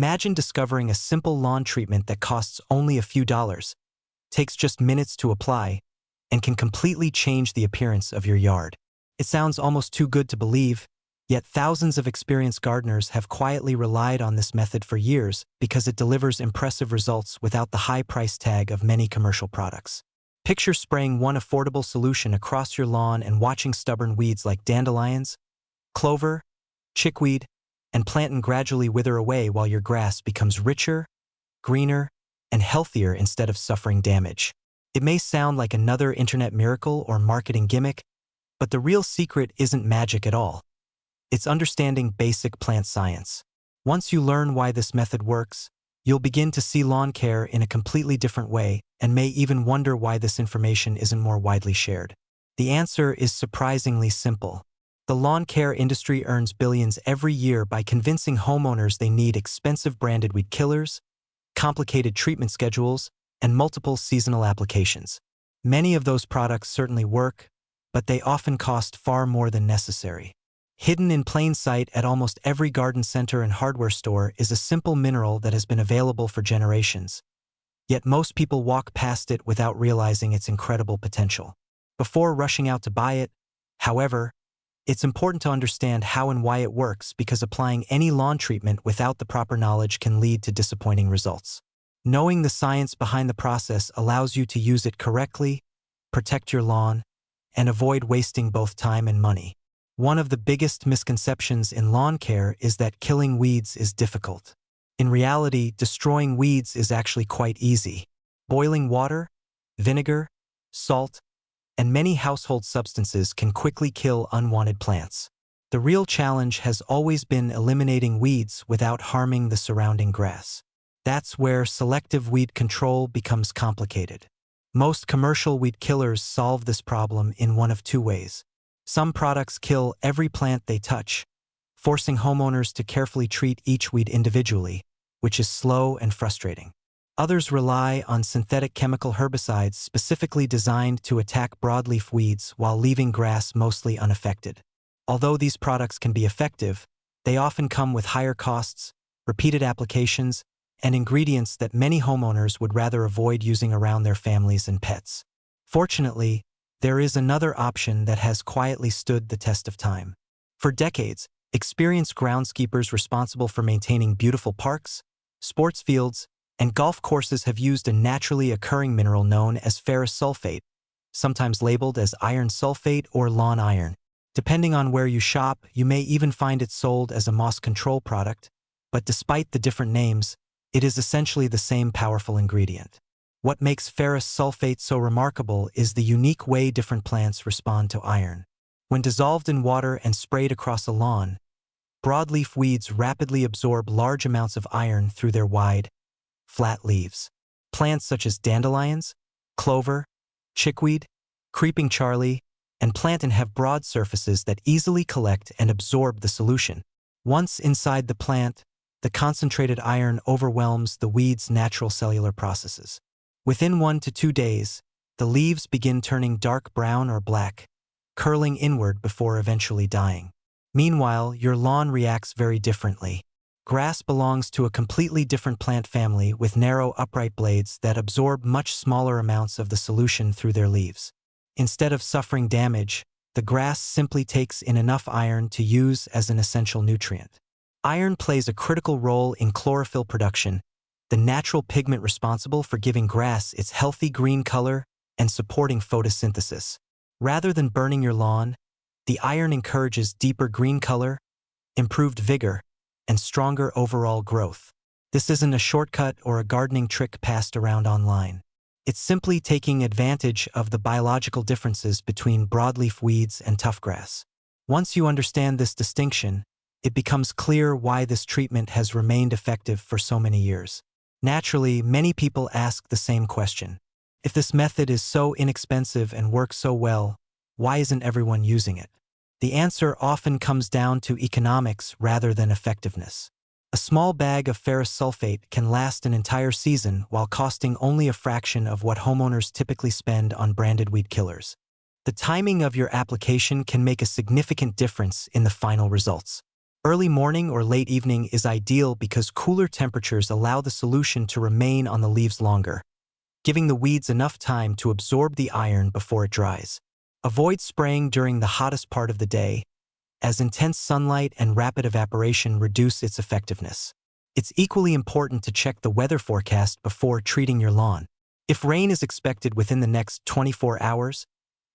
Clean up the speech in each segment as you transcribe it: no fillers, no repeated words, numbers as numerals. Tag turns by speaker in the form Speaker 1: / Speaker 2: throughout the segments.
Speaker 1: Imagine discovering a simple lawn treatment that costs only a few dollars, takes just minutes to apply, and can completely change the appearance of your yard. It sounds almost too good to believe, yet thousands of experienced gardeners have quietly relied on this method for years because it delivers impressive results without the high price tag of many commercial products. Picture spraying one affordable solution across your lawn and watching stubborn weeds like dandelions, clover, chickweed, and plantain gradually wither away while your grass becomes richer, greener, and healthier instead of suffering damage. It may sound like another internet miracle or marketing gimmick, but the real secret isn't magic at all. It's understanding basic plant science. Once you learn why this method works, you'll begin to see lawn care in a completely different way and may even wonder why this information isn't more widely shared. The answer is surprisingly simple. The lawn care industry earns billions every year by convincing homeowners they need expensive branded weed killers, complicated treatment schedules, and multiple seasonal applications. Many of those products certainly work, but they often cost far more than necessary. Hidden in plain sight at almost every garden center and hardware store is a simple mineral that has been available for generations. Yet most people walk past it without realizing its incredible potential. Before rushing out to buy it, however, it's important to understand how and why it works because applying any lawn treatment without the proper knowledge can lead to disappointing results. Knowing the science behind the process allows you to use it correctly, protect your lawn, and avoid wasting both time and money. One of the biggest misconceptions in lawn care is that killing weeds is difficult. In reality, destroying weeds is actually quite easy. Boiling water, vinegar, salt, and many household substances can quickly kill unwanted plants. The real challenge has always been eliminating weeds without harming the surrounding grass. That's where selective weed control becomes complicated. Most commercial weed killers solve this problem in one of two ways. Some products kill every plant they touch, forcing homeowners to carefully treat each weed individually, which is slow and frustrating. Others rely on synthetic chemical herbicides specifically designed to attack broadleaf weeds while leaving grass mostly unaffected. Although these products can be effective, they often come with higher costs, repeated applications, and ingredients that many homeowners would rather avoid using around their families and pets. Fortunately, there is another option that has quietly stood the test of time. For decades, experienced groundskeepers responsible for maintaining beautiful parks, sports fields, and golf courses have used a naturally occurring mineral known as ferrous sulfate, sometimes labeled as iron sulfate or lawn iron. Depending on where you shop, you may even find it sold as a moss control product, but despite the different names, it is essentially the same powerful ingredient. What makes ferrous sulfate so remarkable is the unique way different plants respond to iron. When dissolved in water and sprayed across a lawn, broadleaf weeds rapidly absorb large amounts of iron through their wide, flat leaves. Plants such as dandelions, clover, chickweed, creeping Charlie, and plantain have broad surfaces that easily collect and absorb the solution. Once inside the plant, the concentrated iron overwhelms the weed's natural cellular processes. Within 1 to 2 days, the leaves begin turning dark brown or black, curling inward before eventually dying. Meanwhile, your lawn reacts very differently. Grass belongs to a completely different plant family with narrow upright blades that absorb much smaller amounts of the solution through their leaves. Instead of suffering damage, the grass simply takes in enough iron to use as an essential nutrient. Iron plays a critical role in chlorophyll production, the natural pigment responsible for giving grass its healthy green color and supporting photosynthesis. Rather than burning your lawn, the iron encourages deeper green color, improved vigor, and stronger overall growth. This isn't a shortcut or a gardening trick passed around online. It's simply taking advantage of the biological differences between broadleaf weeds and tough grass. Once you understand this distinction, it becomes clear why this treatment has remained effective for so many years. Naturally, many people ask the same question. If this method is so inexpensive and works so well, why isn't everyone using it? The answer often comes down to economics rather than effectiveness. A small bag of ferrous sulfate can last an entire season while costing only a fraction of what homeowners typically spend on branded weed killers. The timing of your application can make a significant difference in the final results. Early morning or late evening is ideal because cooler temperatures allow the solution to remain on the leaves longer, giving the weeds enough time to absorb the iron before it dries. Avoid spraying during the hottest part of the day, as intense sunlight and rapid evaporation reduce its effectiveness. It's equally important to check the weather forecast before treating your lawn. If rain is expected within the next 24 hours,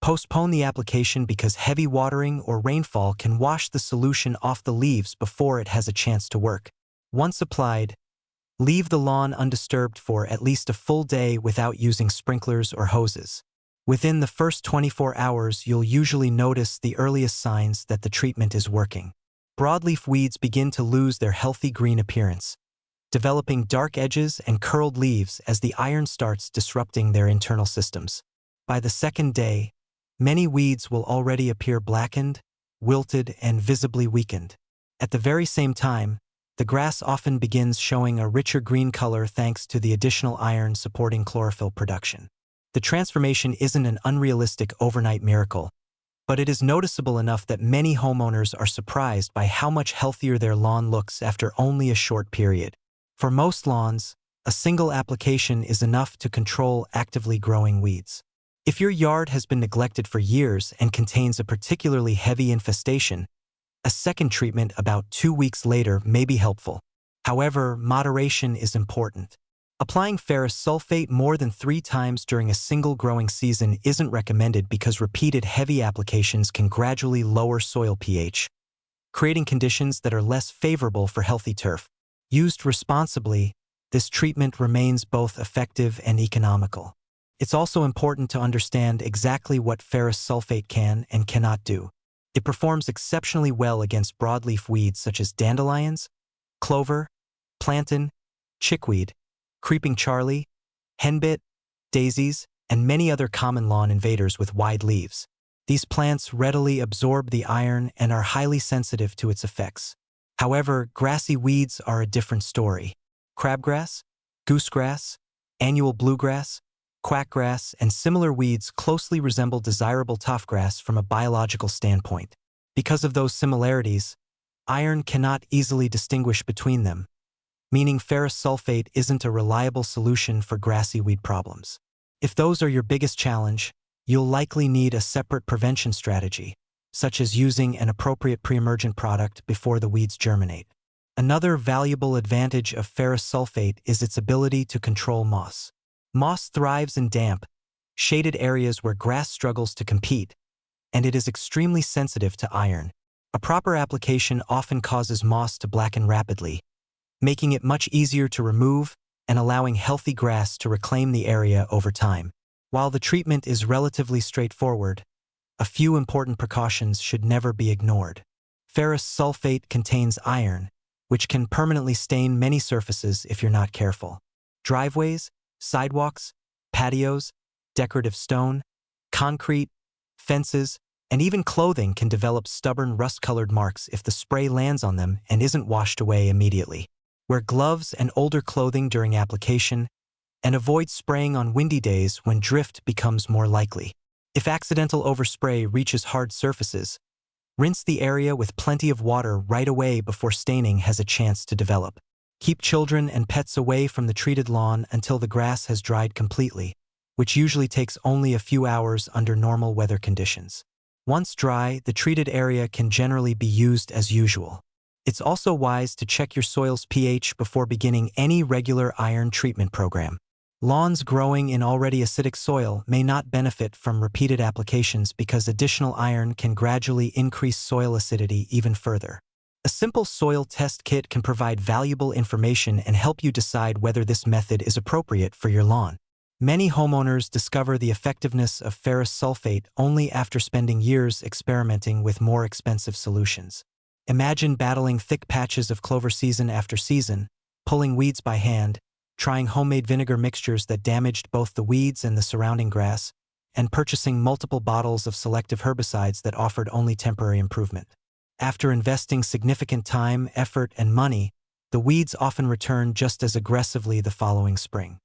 Speaker 1: postpone the application because heavy watering or rainfall can wash the solution off the leaves before it has a chance to work. Once applied, leave the lawn undisturbed for at least a full day without using sprinklers or hoses. Within the first 24 hours, you'll usually notice the earliest signs that the treatment is working. Broadleaf weeds begin to lose their healthy green appearance, developing dark edges and curled leaves as the iron starts disrupting their internal systems. By the second day, many weeds will already appear blackened, wilted, and visibly weakened. At the very same time, the grass often begins showing a richer green color thanks to the additional iron supporting chlorophyll production. The transformation isn't an unrealistic overnight miracle, but it is noticeable enough that many homeowners are surprised by how much healthier their lawn looks after only a short period. For most lawns, a single application is enough to control actively growing weeds. If your yard has been neglected for years and contains a particularly heavy infestation, a second treatment about 2 weeks later may be helpful. However, moderation is important. Applying ferrous sulfate more than 3 times during a single growing season isn't recommended because repeated heavy applications can gradually lower soil pH, creating conditions that are less favorable for healthy turf. Used responsibly, this treatment remains both effective and economical. It's also important to understand exactly what ferrous sulfate can and cannot do. It performs exceptionally well against broadleaf weeds such as dandelions, clover, plantain, chickweed, creeping Charlie, henbit, daisies, and many other common lawn invaders with wide leaves. These plants readily absorb the iron and are highly sensitive to its effects. However, grassy weeds are a different story. Crabgrass, goosegrass, annual bluegrass, quackgrass, and similar weeds closely resemble desirable tofgrass from a biological standpoint. Because of those similarities, iron cannot easily distinguish between them, meaning ferrous sulfate isn't a reliable solution for grassy weed problems. If those are your biggest challenge, you'll likely need a separate prevention strategy, such as using an appropriate pre-emergent product before the weeds germinate. Another valuable advantage of ferrous sulfate is its ability to control moss. Moss thrives in damp, shaded areas where grass struggles to compete, and it is extremely sensitive to iron. A proper application often causes moss to blacken rapidly, making it much easier to remove and allowing healthy grass to reclaim the area over time. While the treatment is relatively straightforward, a few important precautions should never be ignored. Ferrous sulfate contains iron, which can permanently stain many surfaces if you're not careful. Driveways, sidewalks, patios, decorative stone, concrete, fences, and even clothing can develop stubborn rust-colored marks if the spray lands on them and isn't washed away immediately. Wear gloves and older clothing during application, and avoid spraying on windy days when drift becomes more likely. If accidental overspray reaches hard surfaces, rinse the area with plenty of water right away before staining has a chance to develop. Keep children and pets away from the treated lawn until the grass has dried completely, which usually takes only a few hours under normal weather conditions. Once dry, the treated area can generally be used as usual. It's also wise to check your soil's pH before beginning any regular iron treatment program. Lawns growing in already acidic soil may not benefit from repeated applications because additional iron can gradually increase soil acidity even further. A simple soil test kit can provide valuable information and help you decide whether this method is appropriate for your lawn. Many homeowners discover the effectiveness of ferrous sulfate only after spending years experimenting with more expensive solutions. Imagine battling thick patches of clover season after season, pulling weeds by hand, trying homemade vinegar mixtures that damaged both the weeds and the surrounding grass, and purchasing multiple bottles of selective herbicides that offered only temporary improvement. After investing significant time, effort, and money, the weeds often return just as aggressively the following spring.